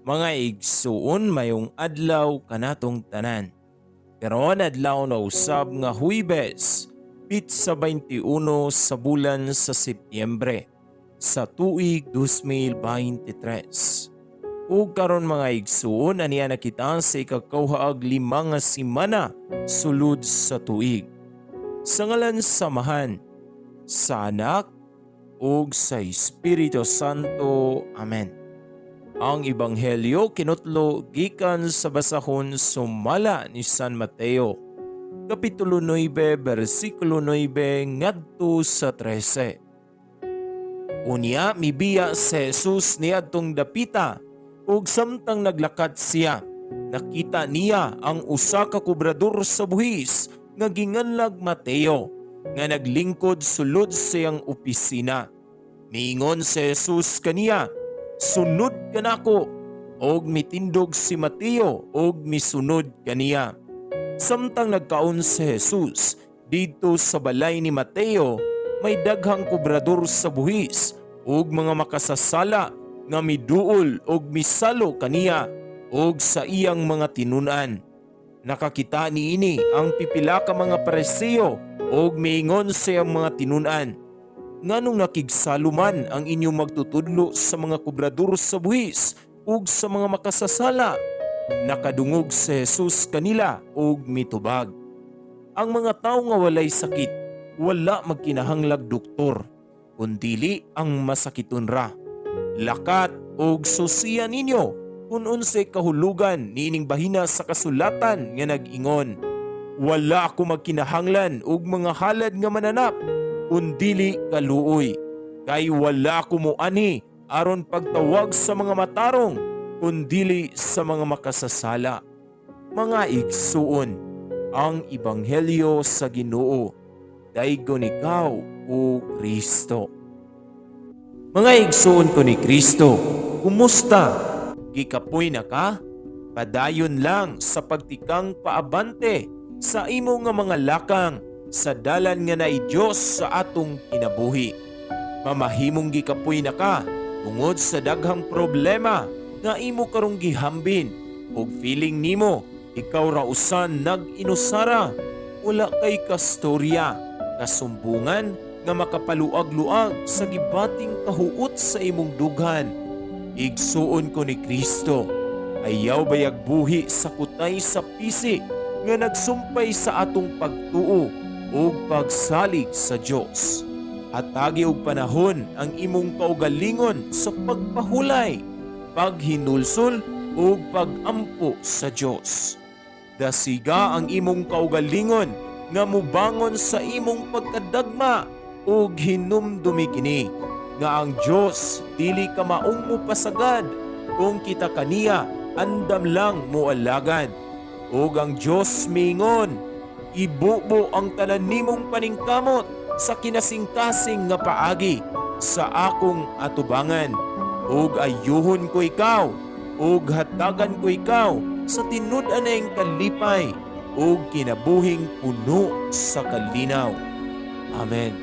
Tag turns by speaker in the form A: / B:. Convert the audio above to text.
A: Mga igsuon mayong adlaw kanatong tanan. Karon adlaw na usab nga Huwebes, pitsa 21 sa bulan sa Setyembre sa tuig 2023. Ug karon mga igsuon aniya nakita sa ikakauhaag 5 nga semana sulod sa tuig. Sa ngalan samahan sa Anak ug sa Espiritu Santo. Amen. Ang Ebanghelyo kinutlo gikan sa basahon sumala ni San Mateo, Kapitulo 9, versikulo 9 ngadto sa 13. Unya mibiya si Jesus niadtong dapita ug samtang naglakad siya, nakita niya ang usa ka kobrador sa buhis nga ginganlag Mateo nga naglingkod sulod sa iyang opisina. Miingon si Jesus kaniya, "Sunod ka nako." Og mitindog si Mateo og misunod kaniya. Samtang nagkaon si Jesus dito sa balay ni Mateo, may daghang kobrador sa buhis ug mga makasasala nga miduol og misalo kaniya og sa iyang mga tinunan. Nakakita niini ang pipila ka mga Pariseo og miingon sa iyang mga tinunan, "Nganong nakigsaluman ang inyong magtutudlo sa mga kobrador sa buhis ug sa mga makasasala?" Nakadungog si Jesus kanila og mitubag, "Ang mga tawo nga walay sakit, wala magkinahanglag doktor, kundili ang masakiton ra. Lakat og susiyan ninyo kung unsay kahulugan niining bahina sa kasulatan nga nag-ingon, wala ako magkinahanglan og mga halad nga mananap, kundili kaluoy. Kay wala ko moani aron pagtawag sa mga matarong, kundili sa mga makasasala." Mga igsuon, ang Ebanghelyo sa Ginoo. Daygon ikaw, O Kristo. Mga igsuon ko ni Kristo, kumusta? Gikapoy na ka? Padayon lang sa pagtikang paabante sa imo nga mga lakang sa dalan nga naay Dios sa atong kinabuhi. Mamahimong gikapoy na ka tungod sa daghang problema nga imo karong gihambin ug feeling nimo ikaw ra usan nag-inusara, wala kay kastorya, kasumbungan nga makapaluag-luag sa gibating kahuot sa imong dughan. Igsuon ko ni Kristo, ayaw bayag buhi sa kutay sa pisi nga nagsumpay sa atong pagtuo ug pagsalig sa Dios. Hatagi og panahon ang imong kaugalingon sa pagpahulay, paghinulsol ug pagampo sa Dios. Dasiga ang imong kaugalingon nga mubangon sa imong pagkadagma ug hinumdumi kini nga ang Dios dili ka maong mupasagad kung kita kaniya andam lang moalagad. Ug ang Dios mingon, ibubo ang tanan nimong paningkamot sa kinasingkasing nga paagi sa akong atubangan, ug ayuhon ko ikaw ug hatagan ko ikaw sa tinud-anay kalipay ug kinabuhing puno sa kalinaw. Amen.